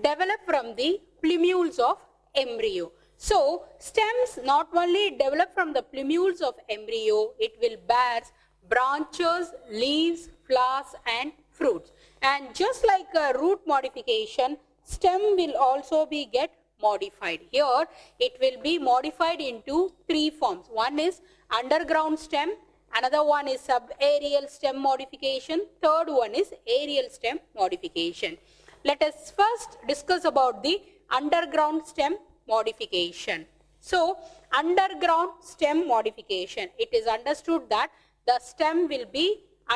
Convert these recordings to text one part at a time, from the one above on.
develop from the plumule of embryo. So stems not only develop from the plumule of embryo, it will bear branches, leaves, flowers and fruits. And just like a root modification, stem will also be get modified. Here it will be modified into three forms. One is underground stem, another one is subaerial stem modification, third one is aerial stem modification. Let us first discuss about the underground stem modification. So underground stem modification, it is understood that the stem will be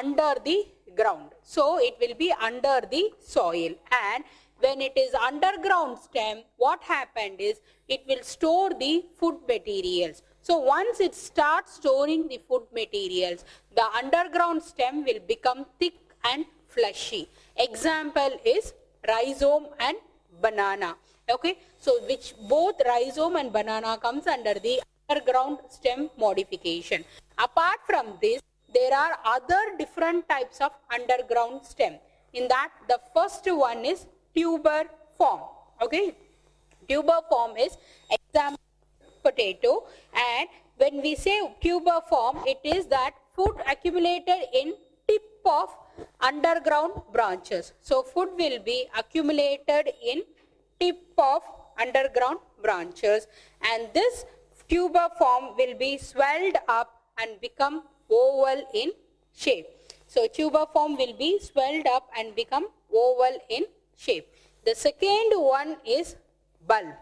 under the ground. So it will be under the soil, and when it is underground stem, what happened is it will store the food materials. So once it starts storing the food materials, the underground stem will become thick and fleshy. Example is rhizome and banana. Okay, so which both rhizome and banana comes under the underground stem modification. Apart from this, there are other different types of underground stem. In that, the first one is tuber form. Okay, tuber form is example potato, and when we say tuber form, it is that food accumulated in tip of underground branches. So food will be accumulated in tip of underground branches, and this tuber form will be swelled up and become oval in shape. So tuber form will be swelled up and become oval in shape. The second one is bulb.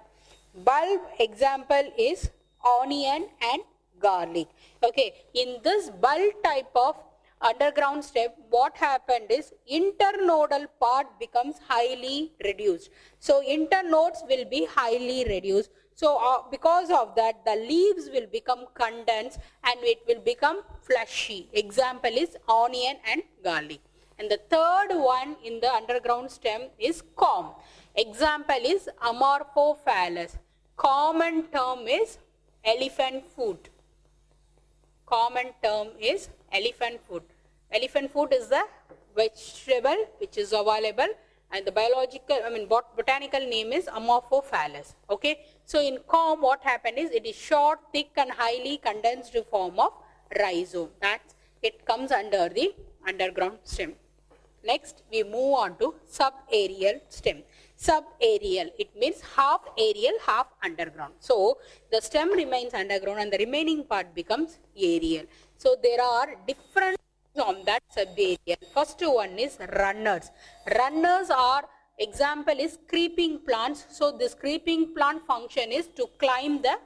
Bulb example is onion and garlic. Okay, in this bulb type of underground stem, what happened is internodal part becomes highly reduced. So internodes will be highly reduced. So because of that, the leaves will become condensed and it will become fleshy. Example is onion and garlic. And the third one in the underground stem is corm. Example is Amorphophallus. Common term is elephant foot. Common term is elephant foot. Elephant foot is the vegetable which is available, and the botanical name is Amorphophallus. Okay, so in corm, what happened is it is short, thick and highly condensed form of rhizome. That's it comes under the underground stem. Next, we move on to subaerial stem. Subaerial, it means half aerial, half underground. So the stem remains underground and the remaining part becomes aerial. So there are different on that subaerial. First one is runners. Runners are, example is creeping plants. So this creeping plant function is to climb the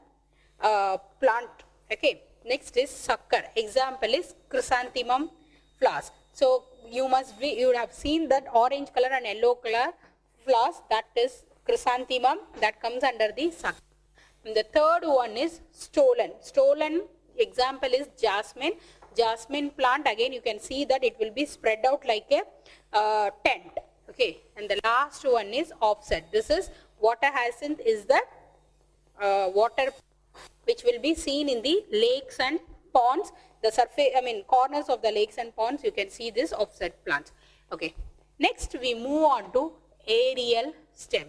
plant. Okay. Next is sucker. Example is chrysanthemum flowers. So you would have seen that orange color and yellow color flowers, that is chrysanthemum, that comes under the sucker. And the third one is stolon. Stolon example is jasmine. Jasmine plant, again you can see that it will be spread out like a tent. Okay, and the last one is offset. This is water hyacinth, is the water which will be seen in the lakes and ponds. The surface, corners of the lakes and ponds, you can see this offset plants. Okay, next we move on to aerial stem.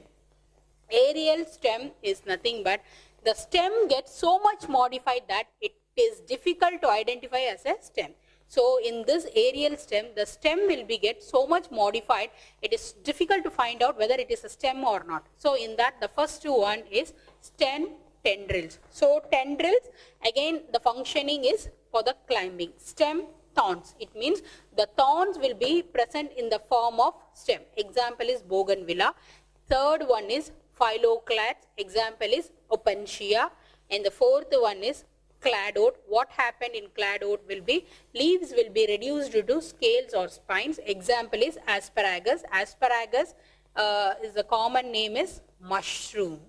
Aerial stem is nothing but the stem gets so much modified that it is difficult to identify as a stem. So in this aerial stem, the stem will be get so much modified, it is difficult to find out whether it is a stem or not. So in that, the first one is stem tendrils. So tendrils, again the functioning is for the climbing. Stem thorns, it means the thorns will be present in the form of stem. Example is bougainvillea. Third one is phylloclades. Example is opuntia. And the fourth one is cladote. What happened in cladote will be leaves will be reduced to scales or spines. Example is asparagus. Asparagus is the common name is mushroom.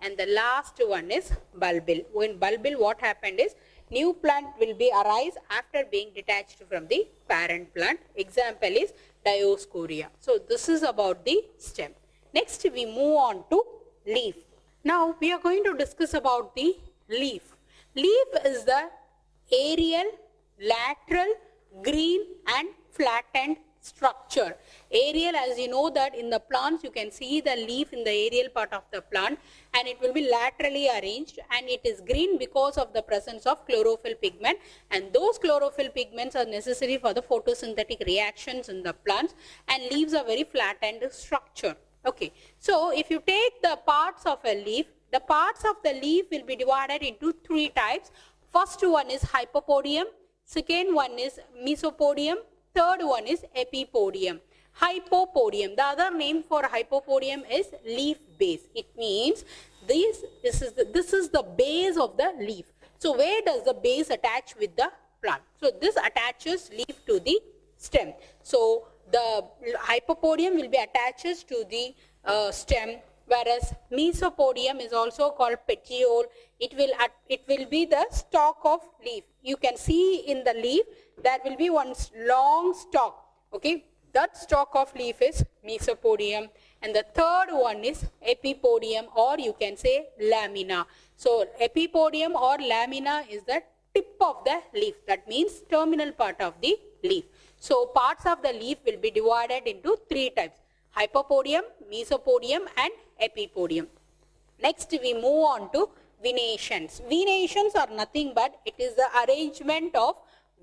And the last one is bulbil. In bulbil, what happened is new plant will be arise after being detached from the parent plant. Example is Dioscorea. So this is about the stem. Next we move on to leaf. Now we are going to discuss about the leaf. Leaf is the aerial, lateral, green and flattened structure. Aerial, as you know that in the plants you can see the leaf in the aerial part of the plant, and it will be laterally arranged, and it is green because of the presence of chlorophyll pigment, and those chlorophyll pigments are necessary for the photosynthetic reactions in the plants, and leaves are very flattened structure. Okay, so if you take the parts of a leaf, the parts of the leaf will be divided into three types. First one is hypopodium, second one is mesopodium, third one is epipodium. Hypopodium, the other name for hypopodium is leaf base. It means this is the base of the leaf. So where does the base attach with the plant? So this attaches leaf to the stem. So the hypopodium will be attached to the stem, whereas mesopodium is also called petiole. It will be the stalk of leaf. You can see in the leaf there will be one long stalk. Okay, that stalk of leaf is mesopodium, and the third one is epipodium, or you can say lamina. So epipodium or lamina is the tip of the leaf. That means terminal part of the leaf. So parts of the leaf will be divided into three types: hypopodium, mesopodium, and epipodium. Next we move on to venations. Venations are nothing but it is the arrangement of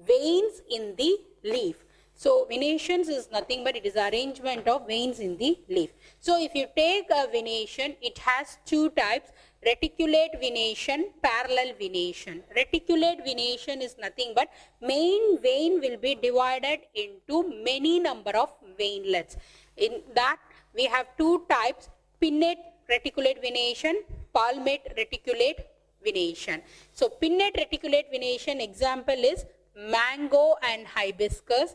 veins in the leaf. So venations is nothing but it is arrangement of veins in the leaf. So if you take a venation, it has two types: reticulate venation, parallel venation. Reticulate venation is nothing but main vein will be divided into many number of veinlets. In that we have two types: pinnate reticulate venation, palmate reticulate venation. So pinnate reticulate venation example is mango and hibiscus.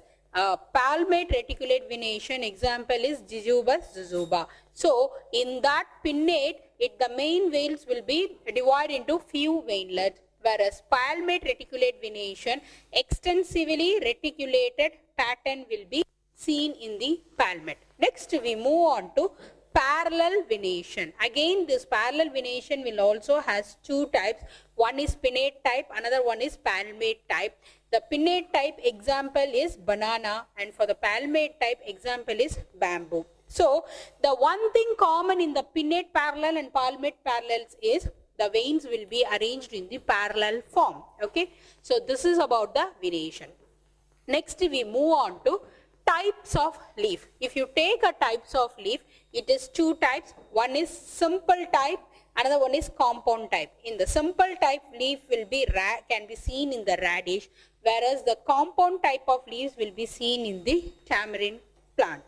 Palmate reticulate venation example is jujubas zuzuba. So in that pinnate, the main veins will be divided into few veinlets, whereas palmate reticulate venation, extensively reticulated pattern will be seen in the palmate. Next we move on to parallel venation. Again this parallel venation will also has two types. One is pinnate type, another one is palmate type. The pinnate type example is banana, and for the palmate type example is bamboo. So the one thing common in the pinnate parallel and palmate parallels is the veins will be arranged in the parallel form. Okay, so this is about the venation. Next we move on to types of leaf. If you take a types of leaf, it is two types. One is simple type, another one is compound type. In the simple type, leaf will be can be seen in the radish, whereas the compound type of leaves will be seen in the tamarind plant.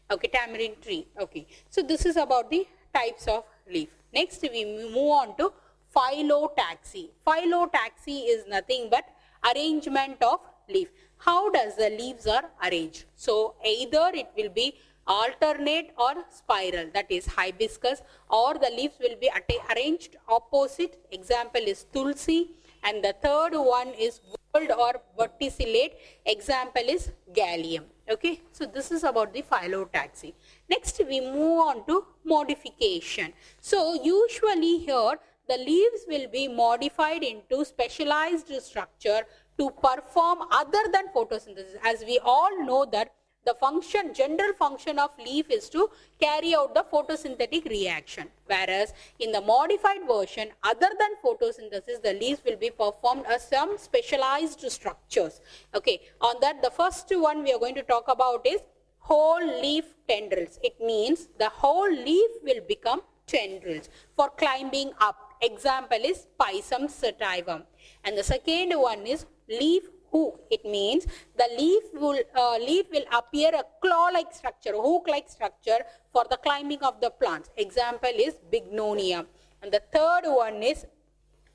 Okay, tamarind tree. Okay, so this is about the types of leaf. Next we move on to phyllotaxy. Phyllotaxy is nothing but arrangement of leaf. How does the leaves are arranged? So either it will be alternate or spiral, that is hibiscus, or the leaves will be arranged opposite. Example is tulsi, and the third one is whorled or verticillate. Example is gallium. Okay, so this is about the phyllotaxy. Next we move on to modification. So usually here the leaves will be modified into specialized structure to perform other than photosynthesis. As we all know that the general function of leaf is to carry out the photosynthetic reaction, whereas in the modified version, other than photosynthesis, the leaves will be performed as some specialized structures. Okay, on that the first one we are going to talk about is whole leaf tendrils. It means the whole leaf will become tendrils for climbing up. Example is Pisum sativum. And the second one is leaf hook. It means the leaf will appear a claw-like structure, hook-like structure for the climbing of the plants. Example is Bignonia. And the third one is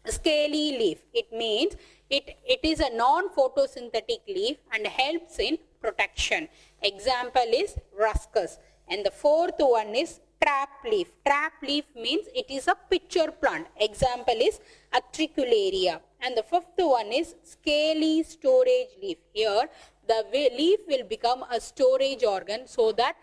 scaly leaf. It means it is a non-photosynthetic leaf and helps in protection. Example is Ruscus. And the fourth one is trap leaf. Trap leaf means it is a pitcher plant. Example is Atricularia. And the fifth one is scaly storage leaf. Here the leaf will become a storage organ so that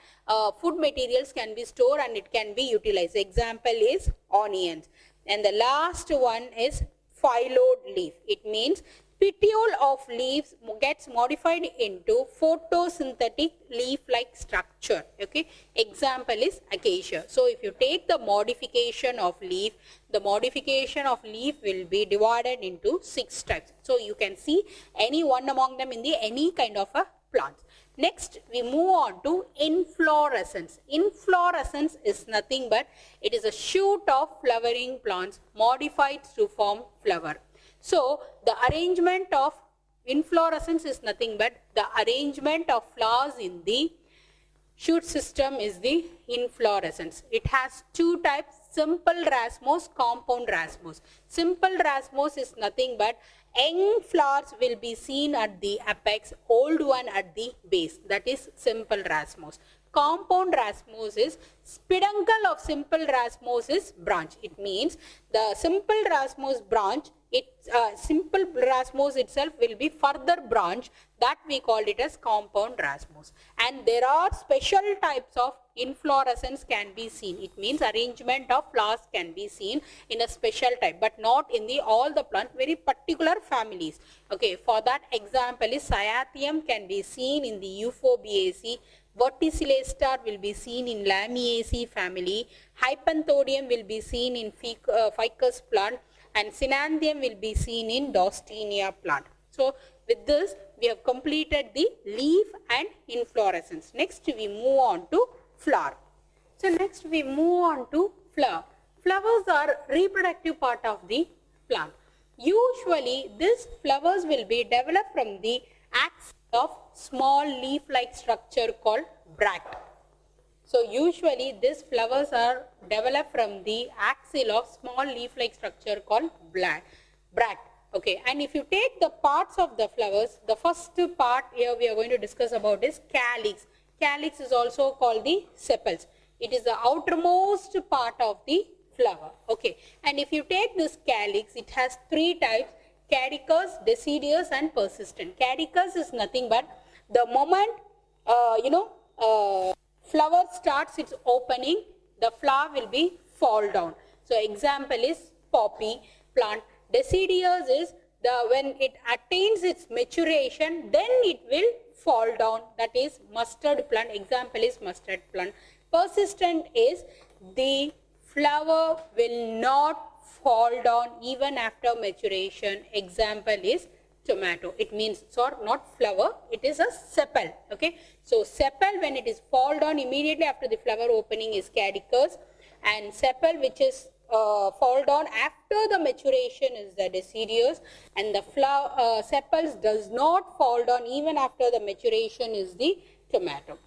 food materials can be stored and it can be utilized. Example is onions. And the last one is phylloed leaf. It means Petiole of leaves gets modified into photosynthetic leaf-like structure. Okay, example is acacia. So if you take the modification of leaf, the modification of leaf will be divided into 6 types. So you can see any one among them in the any kind of a plant. Next, we move on to inflorescence. Inflorescence is nothing but it is a shoot of flowering plants modified to form flower. So the arrangement of inflorescence is nothing but the arrangement of flowers in the shoot system is the inflorescence. It has 2 types, simple racemose, compound racemose. Simple racemose is nothing but young flowers will be seen at the apex, old one at the base. That is simple racemose. Compound racemose is peduncle of simple racemose is branch. It means the simple racemose branch, simple racemose itself will be further branch, that we call it as compound racemose. And there are special types of inflorescence can be seen. It means arrangement of flowers can be seen in a special type, but not in the all the plant, very particular families. Okay, for that example is Cyathium can be seen in the Euphorbiaceae, Verticillate star will be seen in Lamiaceae family, Hypanthodium will be seen in Ficus plant, and Synanthium will be seen in Dostenia plant. So with this we have completed the leaf and inflorescence. Next we move on to flower. So next we move on to flower. Flowers are reproductive part of the plant. Usually these flowers will be developed from the axis of small leaf-like structure called bract. So usually these flowers are developed from the axil of small leaf-like structure called bract. Okay, and if you take the parts of the flowers, the first part here we are going to discuss about is calyx. Calyx is also called the sepals. It is the outermost part of the flower. Okay, and if you take this calyx, it has 3 types: caducous, deciduous, and persistent. Caducous is nothing but the moment flower starts its opening, the flower will be fall down. So example is poppy plant. Deciduous is when it attains its maturation, then it will fall down. That is mustard plant. Example is mustard plant. Persistent is the flower will not fall down even after maturation. Example is tomato. It means, sorry, not flower, it is a sepal. Okay, so sepal when it is fall down immediately after the flower opening is caducous, and sepal which is fall down after the maturation is the deciduous, and the sepals does not fall down even after the maturation is the tomato.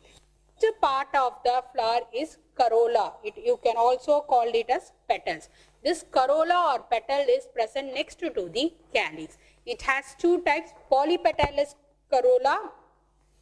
Next part of the flower is corolla. You can also call it as petals. This corolla or petal is present next to the calyx. It has 2 types: polypetalous corolla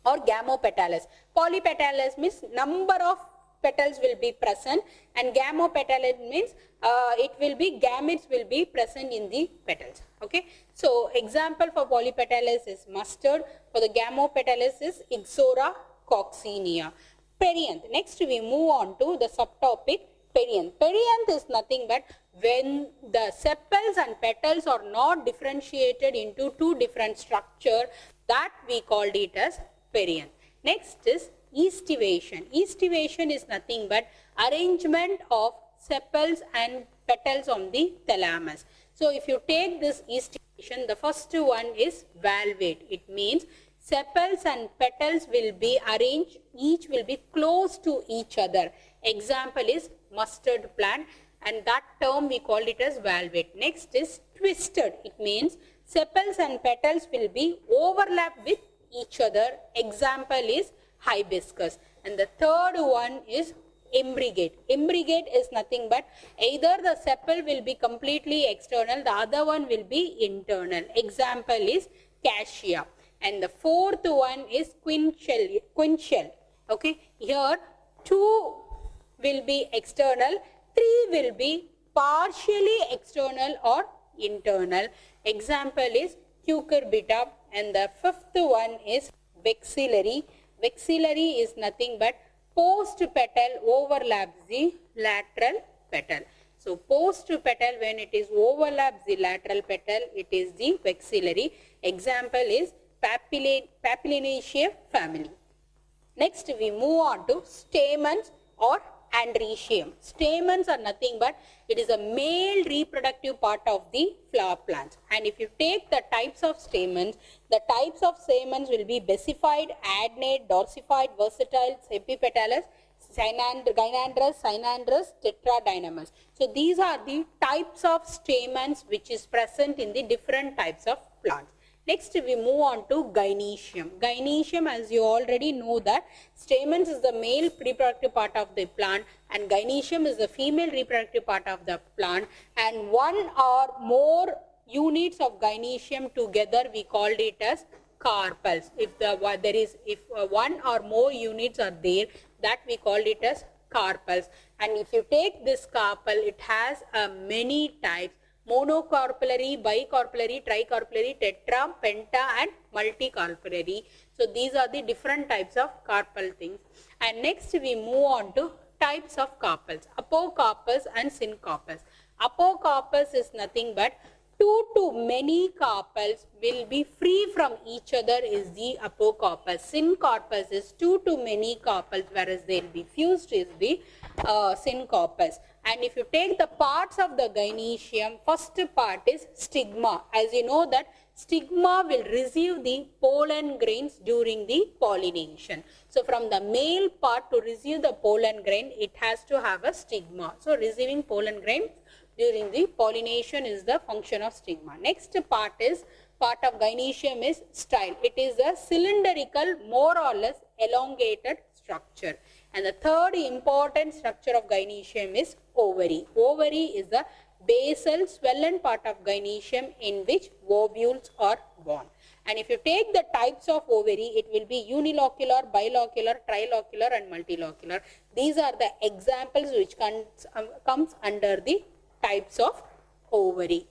or gamopetalous. Polypetalous means number of petals will be present, and gamopetalous means gametes will be present in the petals. Okay, so example for polypetalous is mustard. For the gamopetalous is Ixora coccinea. Perianth. Next we move on to the subtopic perianth. Perianth is nothing but when the sepals and petals are not differentiated into 2 different structure, that we called it as perianth. Next is estivation. Estivation is nothing but arrangement of sepals and petals on the thalamus. So if you take this estivation, the first one is valvate. It means sepals and petals will be arranged, each will be close to each other. Example is mustard plant, and that term we call it as valvate. Next is twisted. It means sepals and petals will be overlapped with each other. Example is hibiscus. And the third one is imbricate. Imbricate is nothing but either the sepal will be completely external, the other one will be internal. Example is cassia. And the fourth one is quinchel. Okay, here 2 will be external, 3 will be partially external or internal. Example is cucurbita. And the 5th one is vexillary. Vexillary is nothing but post petal overlaps the lateral petal. So post petal, when it is overlaps the lateral petal, it is the vexillary. Example is Papilionaceae family. Next, we move on to stamens or androecium. Stamens are nothing but it is a male reproductive part of the flower plants. And if you take the types of stamens will be basified, adnate, dorsifide, versatile, epipetalous, gynandrous, synandrous, tetradynamous. So these are the types of stamens which is present in the different types of plants. Next, we move on to gynoecium. Gynoecium, as you already know that stamens is the male reproductive part of the plant and gynoecium is the female reproductive part of the plant, and one or more units of gynoecium together we called it as carpels. If one or more units are there, that we called it as carpels. And if you take this carpel, it has many types: monocarpellary, bicarpellary, tricarpellary, tetra, penta and multicarpellary. So these are the different types of carpel things. And next we move on to types of carpels: apocarpus and syncarpus. Apocarpus is nothing but two to many carpels will be free from each other is the apocarpus. Syncarpus is two to many carpels, whereas they will be fused is the syncarpus. And if you take the parts of the gynoecium, first part is stigma. As you know that stigma will receive the pollen grains during the pollination. So from the male part to receive the pollen grain, it has to have a stigma. So receiving pollen grains during the pollination is the function of stigma. Next part of gynoecium is style. It is a cylindrical, more or less elongated structure. And the third important structure of gynoecium is ovary. Ovary is the basal swollen part of gynoecium in which ovules are born. And if you take the types of ovary, it will be unilocular, bilocular, trilocular and multilocular. These are the examples which comes under the types of ovary.